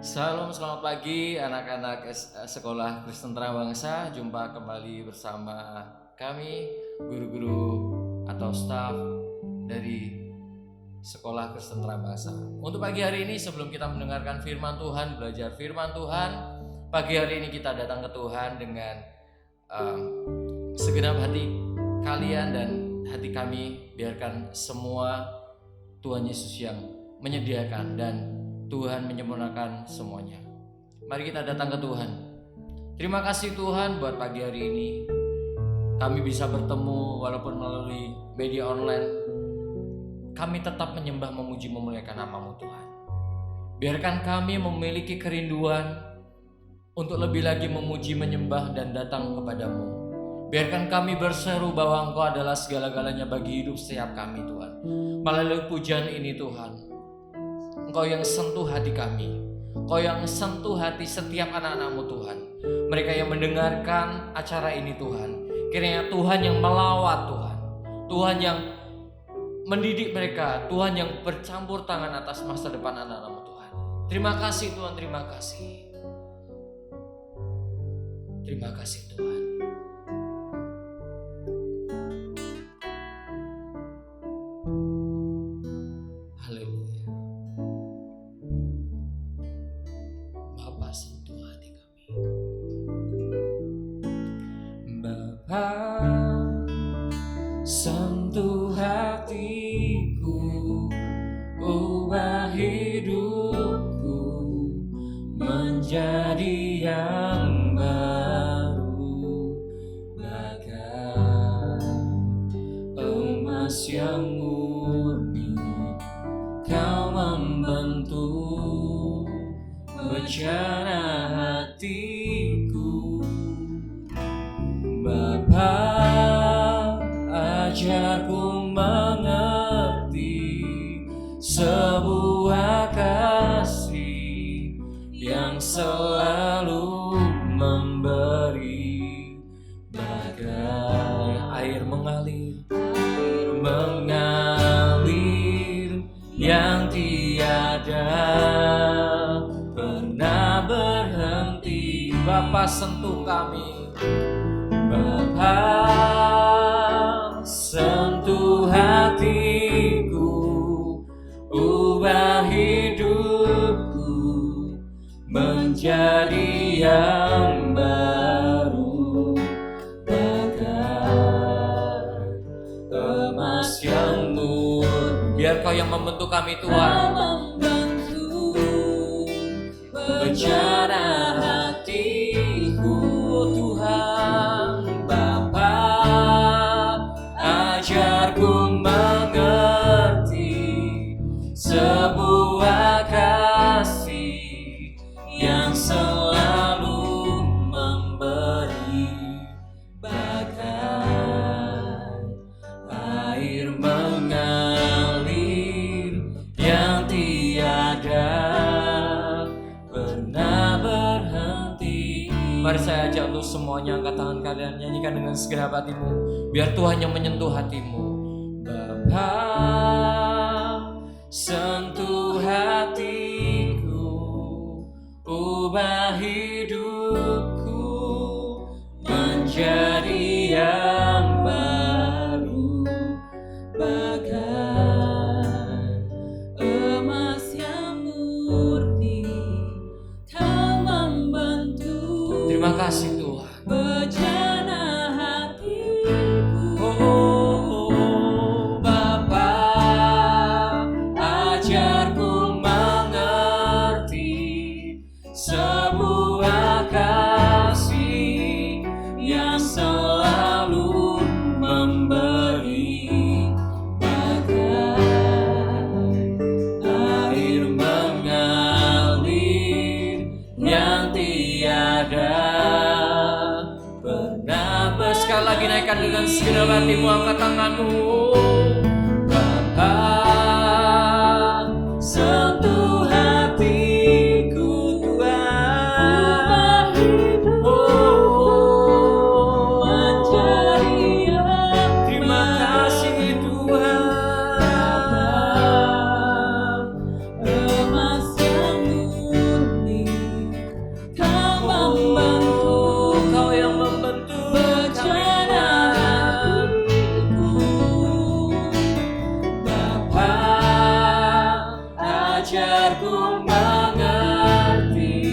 Selamat pagi anak-anak Sekolah Kristen Bangsa. Jumpa kembali bersama kami, guru-guru atau staf dari Sekolah Kristen Bangsa. Untuk pagi hari ini, sebelum kita mendengarkan firman Tuhan, belajar firman Tuhan, pagi hari ini kita datang ke Tuhan dengan segenap hati kalian dan hati kami. Biarkan semua Tuhan Yesus yang menyediakan dan Tuhan menyempurnakan semuanya. Mari kita datang ke Tuhan. Terima kasih Tuhan buat pagi hari ini. Kami bisa bertemu walaupun melalui media online. Kami tetap menyembah, memuji, memuliakan nama-Mu Tuhan. Biarkan kami memiliki kerinduan untuk lebih lagi memuji, menyembah, dan datang kepadamu. Biarkan kami berseru bahwa Engkau adalah segala-galanya bagi hidup setiap kami Tuhan. Melalui pujian ini Tuhan, Engkau yang sentuh hati kami, Engkau yang sentuh hati setiap anak-anak-Mu Tuhan. Mereka yang mendengarkan acara ini Tuhan, kiranya Tuhan yang melawat Tuhan, Tuhan yang mendidik mereka, Tuhan yang bercampur tangan atas masa depan anak-anak-Mu Tuhan. Terima kasih Tuhan, terima kasih. Terima kasih Tuhan. Sentuh hatiku, ubah hidupku menjadi yang baru, bagai emas yang murni. Kau membentuk bejana hatiku, Bapa. Ajarku mengerti sebuah kasih yang selalu memberi, bagai air mengalir yang tiada pernah berhenti. Bapa, sentuh kami, Bapa, sentuh hatiku, ubah hidupku menjadi yang baru, bagai emas yang murni. Biar Kau yang membentuk kami Tuhan, bejana hatiku Tuhan. Bapa, ajarku mengerti sebuah kasih yang selalu memberi, bagai air mengalir yang tiada pernah berhenti. Mari saya ajak untuk semuanya, angkat tangan kalian, nyanyikan dengan segenap hatimu, biar Tuhan yang menyentuh hatimu. Bapa, sentuh hatiku, ubah hidupku menjadi yang baru, bagai emas yang murni. Kau membentuk. Terima kasih Tuhan. Bejana hatiku, Bapa, ajarku mengerti sebuah kasih yang selalu memberi, bagai air mengalir yang tiada pernah. Sekali lagi naikkan dengan segenap hatimu, angkat tanganmu. Bapa, sentuh hatiku Tuhan, menjadi yang. Terima kasih Tuhan. Emas yang murni ajarku mengerti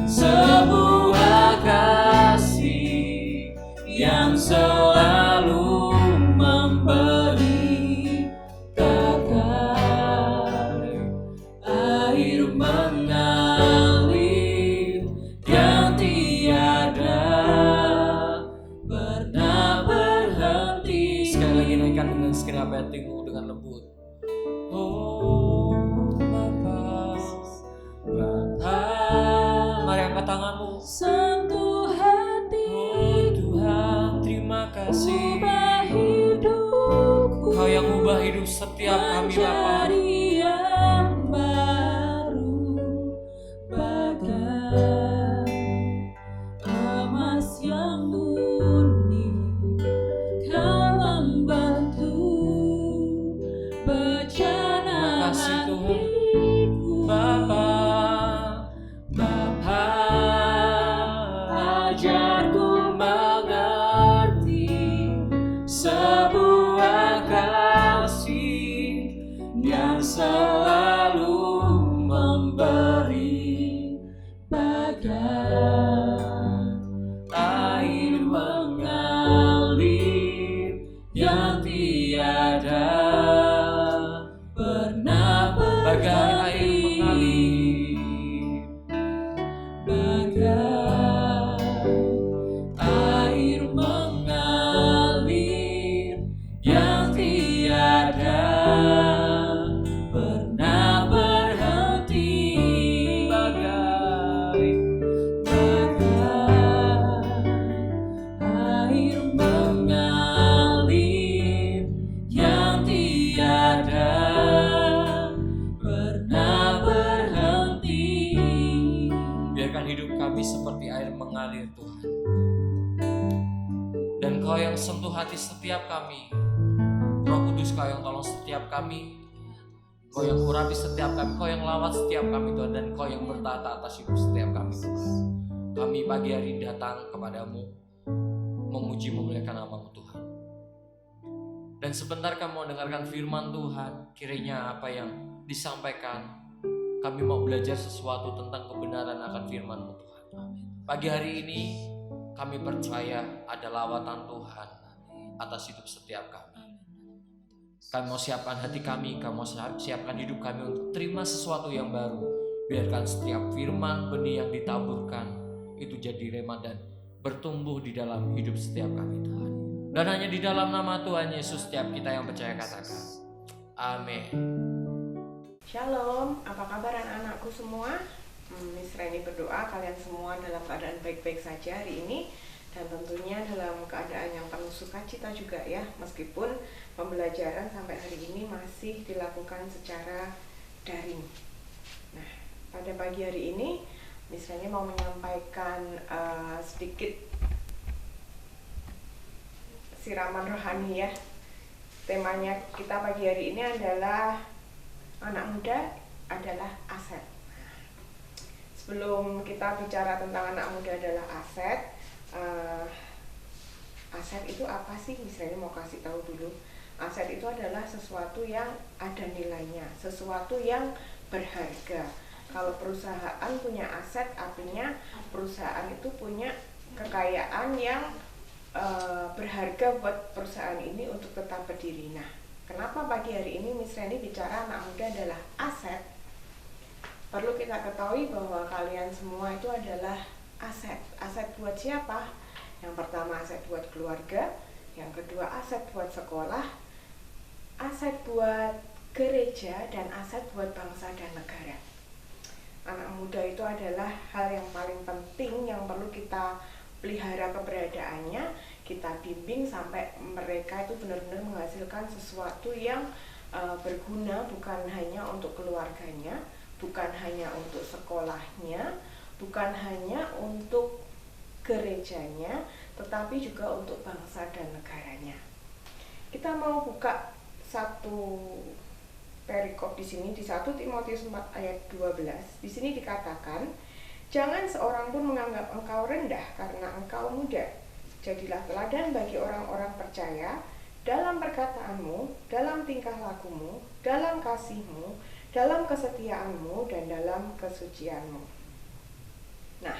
sebuah kasih yang selalu memberi bagai air mengalir yang tiada pernah berhenti. Sekali lagi naikkan dengan segenap hatimu dengan lembut. Oh Bapa, Bapa, mari angkat tanganmu. Sentuh hati, Oh Tuhan, terima kasih. ubah hidupku, Kau yang ubah hidup setiap kami Bapa. menjadi yang baru, bagai emas yang murni. Kau membantu Terima berjalan kasih, Tuhan. hatiku. Bapa, Bapa, ajarku mengerti sebuah kasih yang selalu memberi bagai air mengalir yang tiada pernah bagai air mengalir, bagai air mengalir yang tiada pernah berhenti, bagai air mengalir yang tiada pernah berhenti. Biarkan hidup kami seperti air mengalir Tuhan, dan Kau yang sentuh hati setiap kami. Roh Kudus, Kau yang tolong setiap kami, Kau yang urapi setiap kami, Kau yang lawat setiap kami Tuhan, dan Kau yang bertata atas hidup setiap kami Tuhan. Kami pagi hari datang kepadamu, memuji memuliakan nama-Mu Tuhan. Dan sebentar kami mau dengarkan firman Tuhan, kiranya apa yang disampaikan, kami mau belajar sesuatu tentang kebenaran akan firman-Mu Tuhan. Pagi hari ini kami percaya ada lawatan Tuhan atas hidup setiap kami. Kami mau siapkan hati kami, kami mau siapkan hidup kami untuk terima sesuatu yang baru. Biarkan setiap firman benih yang ditaburkan itu jadi rema dan bertumbuh di dalam hidup setiap kami Tuhan. Dan hanya di dalam nama Tuhan Yesus setiap kita yang percaya katakan amin. Shalom, apa kabar anak-anakku semua? Miss Reni berdoa kalian semua dalam keadaan baik-baik saja hari ini, dan tentunya dalam keadaan yang penuh sukacita juga ya, meskipun pembelajaran sampai hari ini masih dilakukan secara daring. Nah, pada pagi hari ini Miss Reni mau menyampaikan sedikit siraman rohani ya. Temanya kita pagi hari ini adalah anak muda adalah aset. Sebelum kita bicara tentang anak muda adalah aset, aset itu apa sih? Misalnya mau kasih tahu dulu. Aset itu adalah sesuatu yang ada nilainya, sesuatu yang berharga. Kalau perusahaan punya aset, artinya perusahaan itu punya kekayaan yang berharga buat perusahaan ini untuk tetap berdiri. Nah, kenapa pagi hari ini Miss Reni bicara anak muda adalah aset? Perlu kita ketahui bahwa kalian semua itu adalah aset. Aset buat siapa? Yang pertama aset buat keluarga, yang kedua aset buat sekolah, aset buat gereja, dan aset buat bangsa dan negara. Anak muda itu adalah hal yang paling penting yang perlu kita pelihara keberadaannya, kita bimbing sampai mereka itu benar-benar menghasilkan sesuatu yang berguna, bukan hanya untuk keluarganya, bukan hanya untuk sekolahnya, bukan hanya untuk gerejanya, tetapi juga untuk bangsa dan negaranya. Kita mau buka satu perikop di sini di 1 Timotius 4 ayat 12. Di sini dikatakan, jangan seorang pun menganggap engkau rendah karena engkau muda. Jadilah teladan bagi orang-orang percaya dalam perkataanmu, dalam tingkah lakumu, dalam kasihmu, dalam kesetiaanmu dan dalam kesucianmu. Nah,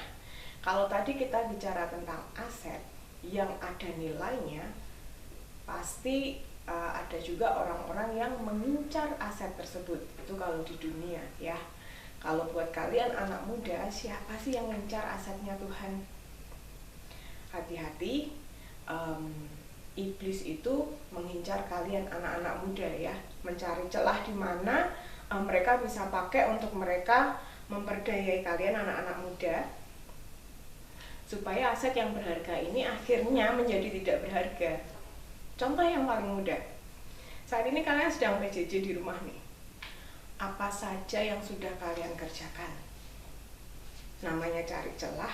kalau tadi kita bicara tentang aset yang ada nilainya, pasti ada juga orang-orang yang mengincar aset tersebut. Itu kalau di dunia ya. Kalau buat kalian anak muda, siapa sih yang mengincar asetnya Tuhan? Hati-hati, iblis itu mengincar kalian anak-anak muda ya, mencari celah di mana mereka bisa pakai untuk mereka memperdayai kalian anak-anak muda, supaya aset yang berharga ini akhirnya menjadi tidak berharga. Contoh yang paling mudah, saat ini kalian sedang PJJ di rumah nih. Apa saja yang sudah kalian kerjakan? Namanya cari celah,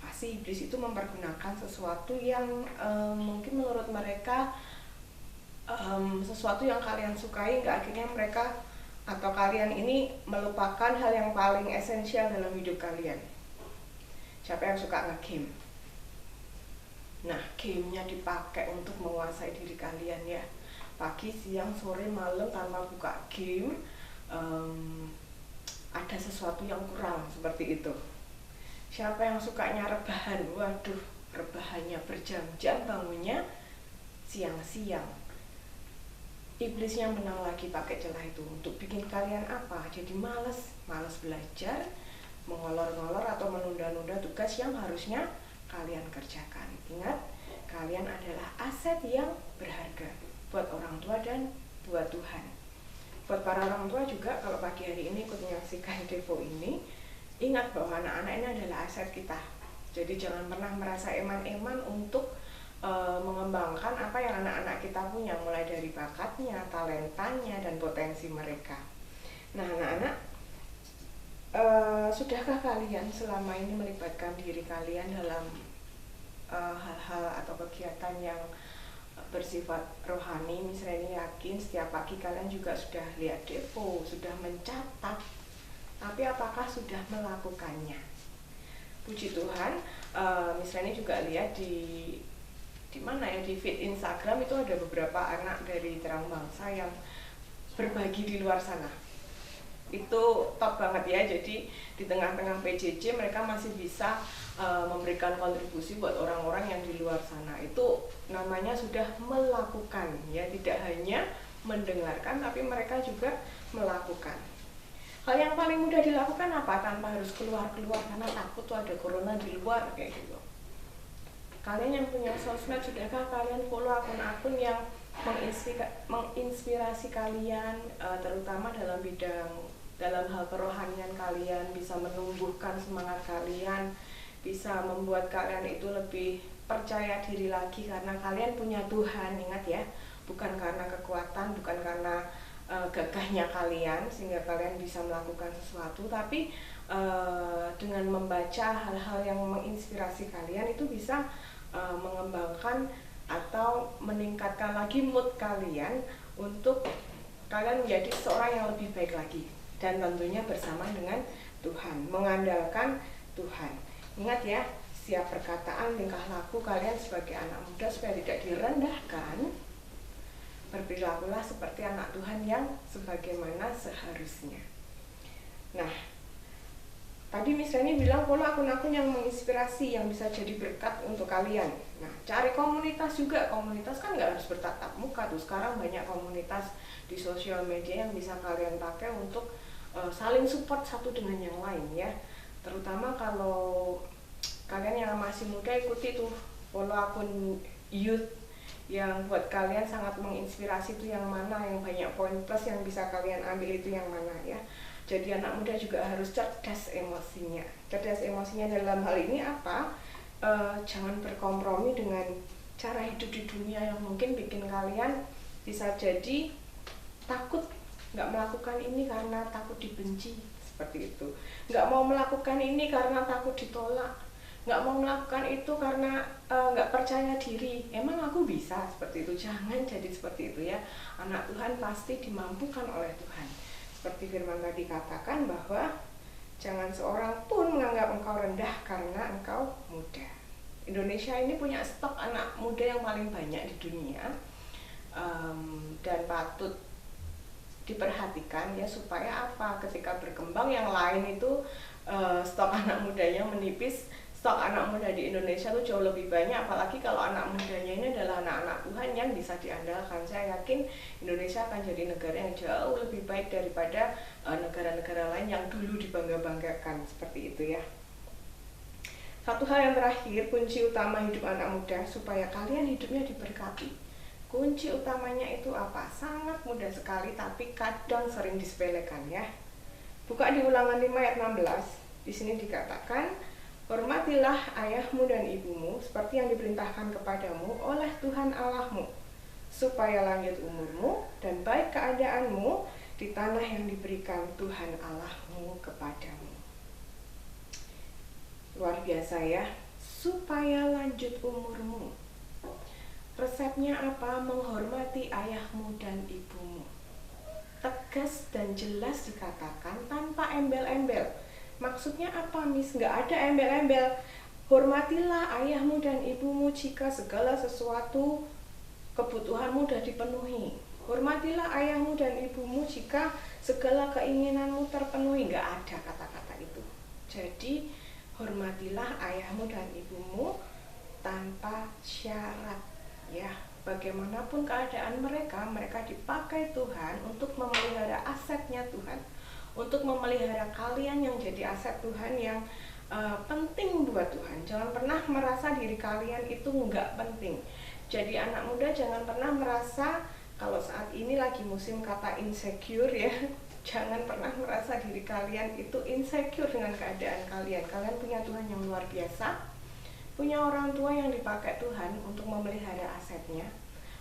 pasti iblis itu mempergunakan sesuatu yang mungkin menurut mereka sesuatu yang kalian sukai, hingga akhirnya mereka atau kalian ini melupakan hal yang paling esensial dalam hidup kalian. Siapa yang suka nge-game? Nah, gamenya dipakai untuk menguasai diri kalian ya. Pagi, siang, sore, malam tanpa buka game, ada sesuatu yang kurang seperti itu. Siapa yang sukanya rebahan? Waduh, rebahannya berjam-jam, bangunnya siang-siang. Iblisnya menang lagi pakai celah itu untuk bikin kalian apa? Jadi malas belajar, mengolor-ngolor atau menunda-nunda tugas yang harusnya kalian kerjakan. Ingat, kalian adalah aset yang berharga buat orang tua dan buat Tuhan. Buat para orang tua juga, kalau pagi hari ini ikut menyaksikan Devo ini, ingat bahwa anak-anak ini adalah aset kita. Jadi jangan pernah merasa eman-eman untuk mengembangkan apa yang anak-anak kita punya, mulai dari bakatnya, talentanya, dan potensi mereka. Nah, anak-anak, sudahkah kalian selama ini melibatkan diri kalian dalam hal-hal atau kegiatan yang bersifat rohani? Misalnya ini yakin setiap pagi kalian juga sudah lihat Devo, sudah mencatat, tapi apakah sudah melakukannya? Puji Tuhan, misalnya juga lihat di mana ya, di feed Instagram itu ada beberapa anak dari Terang Bangsa yang berbagi di luar sana. Itu top banget ya. Jadi di tengah-tengah PJJ mereka masih bisa memberikan kontribusi buat orang-orang yang di luar sana. Itu namanya sudah melakukan ya, tidak hanya mendengarkan tapi mereka juga melakukan. Hal yang paling mudah dilakukan apa? Tanpa harus keluar-keluar karena takut tuh ada corona di luar kayak gitu. Kalian yang punya sosmed, sudahkah kalian follow akun-akun yang menginspirasi kalian, terutama dalam hal kerohanian kalian, bisa menumbuhkan semangat kalian, bisa membuat kalian itu lebih percaya diri lagi karena kalian punya Tuhan. Ingat ya, bukan karena kekuatan, bukan karena gagahnya kalian sehingga kalian bisa melakukan sesuatu, tapi dengan membaca hal-hal yang menginspirasi kalian itu bisa mengembangkan atau meningkatkan lagi mood kalian untuk kalian menjadi seorang yang lebih baik lagi, dan tentunya bersama dengan Tuhan, mengandalkan Tuhan. Ingat ya, setiap perkataan, tingkah laku kalian sebagai anak muda supaya tidak direndahkan, berperilakulah seperti anak Tuhan yang sebagaimana seharusnya. Nah, tadi misalnya bilang follow akun-akun yang menginspirasi, yang bisa jadi berkat untuk kalian. Nah, cari komunitas juga. Komunitas kan nggak harus bertatap muka tuh. Sekarang banyak komunitas di sosial media yang bisa kalian pakai untuk saling support satu dengan yang lain ya. Terutama kalau kalian yang masih muda, ikuti tuh, follow akun youth yang buat kalian sangat menginspirasi itu yang mana, yang banyak poin plus yang bisa kalian ambil itu yang mana ya. Jadi anak muda juga harus cerdas emosinya. Cerdas emosinya dalam hal ini apa? Jangan berkompromi dengan cara hidup di dunia yang mungkin bikin kalian bisa jadi takut nggak melakukan ini karena takut dibenci, seperti itu. Nggak mau melakukan ini karena takut ditolak. Nggak mau melakukan itu karena nggak percaya diri. Emang aku bisa seperti itu? Jangan jadi seperti itu ya. Anak Tuhan pasti dimampukan oleh Tuhan. Seperti firman tadi katakan bahwa jangan seorang pun menganggap engkau rendah karena engkau muda. Indonesia ini punya stok anak muda yang paling banyak di dunia, dan patut diperhatikan ya, supaya apa, ketika berkembang yang lain itu stok anak mudanya menipis, stok anak muda di Indonesia tuh jauh lebih banyak, apalagi kalau anak mudanya ini adalah anak-anak Tuhan yang bisa diandalkan. Saya yakin Indonesia akan jadi negara yang jauh lebih baik daripada negara-negara lain yang dulu dibangga-banggakan seperti itu ya. Satu hal yang terakhir, kunci utama hidup anak muda supaya kalian hidupnya diberkati. Kunci utamanya itu apa? Sangat mudah sekali, tapi kadang sering disepelekan ya. Buka di Ulangan 5 ayat 16. Di sini dikatakan, hormatilah ayahmu dan ibumu seperti yang diperintahkan kepadamu oleh Tuhan Allahmu, supaya lanjut umurmu dan baik keadaanmu di tanah yang diberikan Tuhan Allahmu kepadamu. Luar biasa ya, supaya lanjut umurmu. Resepnya apa? Menghormati ayahmu dan ibumu. Tegas dan jelas dikatakan tanpa embel-embel. Maksudnya apa, Miss? Nggak ada embel-embel. Hormatilah ayahmu dan ibumu jika segala sesuatu kebutuhanmu sudah dipenuhi. Hormatilah ayahmu dan ibumu jika segala keinginanmu terpenuhi. Nggak ada kata-kata itu. Jadi hormatilah ayahmu dan ibumu tanpa syarat ya. Bagaimanapun keadaan mereka, mereka dipakai Tuhan untuk memelihara asetnya Tuhan, untuk memelihara kalian yang jadi aset Tuhan yang penting buat Tuhan. Jangan pernah merasa diri kalian itu nggak penting. Jadi anak muda jangan pernah merasa, kalau saat ini lagi musim kata insecure ya, jangan pernah merasa diri kalian itu insecure dengan keadaan kalian. Kalian punya Tuhan yang luar biasa, punya orang tua yang dipakai Tuhan untuk memelihara asetnya,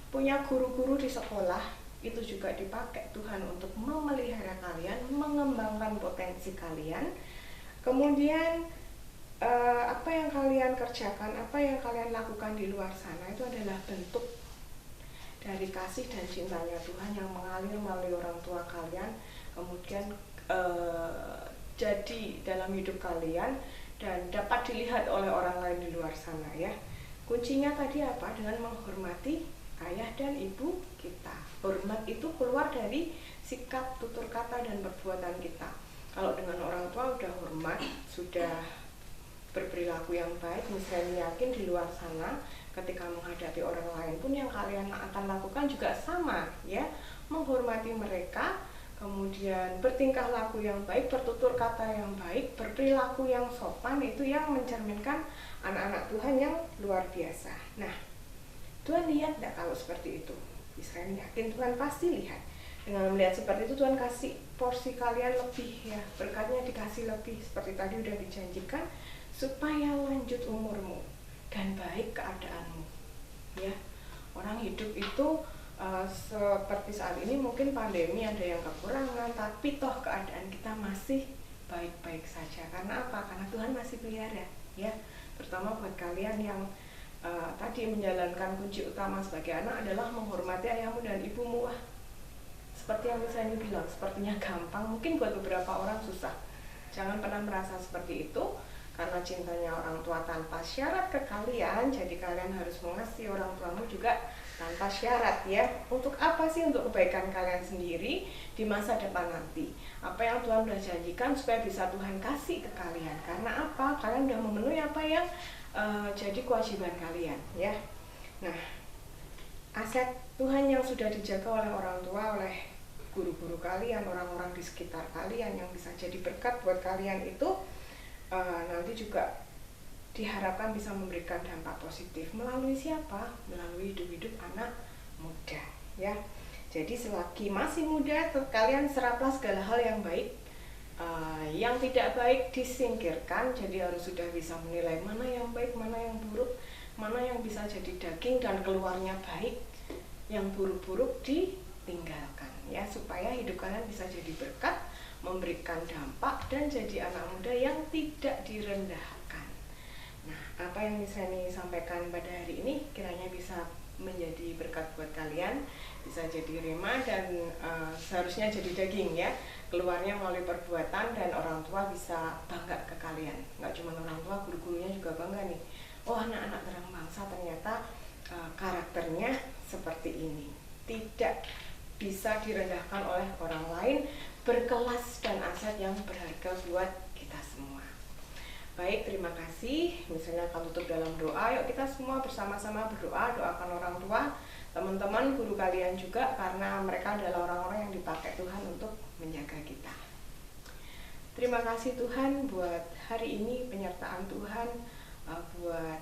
punya guru-guru di sekolah itu juga dipakai Tuhan untuk memelihara kalian, mengembangkan potensi kalian. Kemudian apa yang kalian kerjakan, apa yang kalian lakukan di luar sana itu adalah bentuk dari kasih dan cintanya Tuhan yang mengalir melalui orang tua kalian, kemudian jadi dalam hidup kalian dan dapat dilihat oleh orang lain di luar sana ya. Kuncinya tadi apa? Dengan menghormati ayah dan ibu kita. Hormat itu keluar dari sikap, tutur kata, dan perbuatan kita. Kalau dengan orang tua udah hormat, sudah berperilaku yang baik, misalnya yakin di luar sana ketika menghadapi orang lain pun yang kalian akan lakukan juga sama ya, menghormati mereka, kemudian bertingkah laku yang baik, bertutur kata yang baik, berperilaku yang sopan, itu yang mencerminkan anak-anak Tuhan yang luar biasa. Nah, Tuhan lihat enggak kalau seperti itu? Israel yakin Tuhan pasti lihat. Dengan melihat seperti itu, Tuhan kasih porsi kalian lebih ya, berkatnya dikasih lebih, seperti tadi udah dijanjikan, supaya lanjut umurmu dan baik keadaanmu ya. Orang hidup itu seperti saat ini mungkin pandemi ada yang kekurangan, tapi toh keadaan kita masih baik-baik saja. Karena apa? Karena Tuhan masih pelihara ya. Terutama buat kalian yang tadi menjalankan kunci utama sebagai anak adalah menghormati ayahmu dan ibumu. Wah, seperti yang misalnya bilang, sepertinya gampang, mungkin buat beberapa orang susah. Jangan pernah merasa seperti itu, karena cintanya orang tua tanpa syarat ke kalian, jadi kalian harus mengasihi orang tuamu juga tanpa syarat ya. Untuk apa sih? Untuk kebaikan kalian sendiri di masa depan nanti. Apa yang Tuhan sudah janjikan supaya bisa Tuhan kasih ke kalian. Karena apa? Kalian sudah memenuhi apa yang jadi kewajiban kalian ya. Nah, aset Tuhan yang sudah dijaga oleh orang tua, oleh guru-guru kalian, orang-orang di sekitar kalian yang bisa jadi berkat buat kalian itu nanti juga diharapkan bisa memberikan dampak positif. Melalui siapa? Melalui hidup-hidup anak muda ya. Jadi selagi masih muda, kalian seraplah segala hal yang baik, yang tidak baik disingkirkan. Jadi harus sudah bisa menilai mana yang baik, mana yang buruk, mana yang bisa jadi daging dan keluarnya baik, yang buruk-buruk ditinggalkan ya, supaya hidup kalian bisa jadi berkat, memberikan dampak, dan jadi anak muda yang tidak direndahkan. Nah, apa yang bisa saya sampaikan pada hari ini kiranya bisa menjadi berkat buat kalian, bisa jadi rema, dan seharusnya jadi daging ya, keluarnya melalui perbuatan, dan orang tua bisa bangga ke kalian. Nggak cuma orang tua, guru-gurunya juga bangga nih. Oh, anak-anak terang bangsa ternyata karakternya seperti ini. Tidak bisa direndahkan oleh orang lain, berkelas dan aset yang berharga buat kita semua. Baik, terima kasih. Misalnya akan tutup dalam doa. Yuk kita semua bersama-sama berdoa, doakan orang tua, teman-teman, guru kalian juga, karena mereka adalah orang-orang yang dipakai Tuhan untuk menjaga kita. Terima kasih Tuhan buat hari ini, penyertaan Tuhan, buat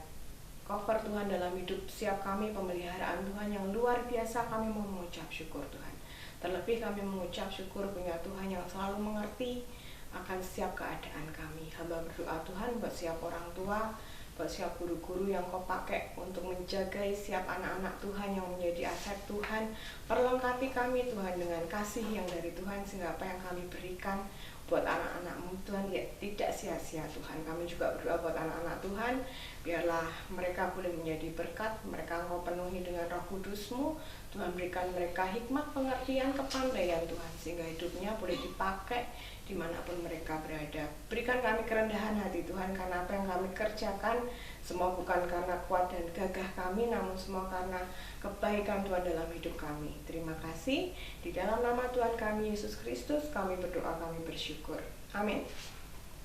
cover Tuhan dalam hidup setiap kami, pemeliharaan Tuhan yang luar biasa. Kami mau mengucap syukur Tuhan. Terlebih kami mengucap syukur punya Tuhan yang selalu mengerti akan setiap keadaan kami. Hamba berdoa Tuhan buat setiap orang tua, buat setiap guru-guru yang Kau pakai untuk menjaga setiap anak-anak Tuhan yang menjadi aset Tuhan. Perlengkapi kami Tuhan dengan kasih yang dari Tuhan, sehingga apa yang kami berikan buat anak-anak-Mu Tuhan ya tidak sia-sia Tuhan. Kami juga berdoa buat anak-anak Tuhan, biarlah mereka boleh menjadi berkat, mereka Engkau penuhi dengan Roh Kudus-Mu. Tuhan berikan mereka hikmat, pengertian, kepandaian Tuhan, sehingga hidupnya boleh dipakai dimanapun mereka berada. Berikan kami kerendahan hati Tuhan, karena apa yang kami kerjakan semua bukan karena kuat dan gagah kami, namun semua karena kebaikan Tuhan dalam hidup kami. Terima kasih. Di dalam nama Tuhan kami Yesus Kristus kami berdoa, kami bersyukur. Amin.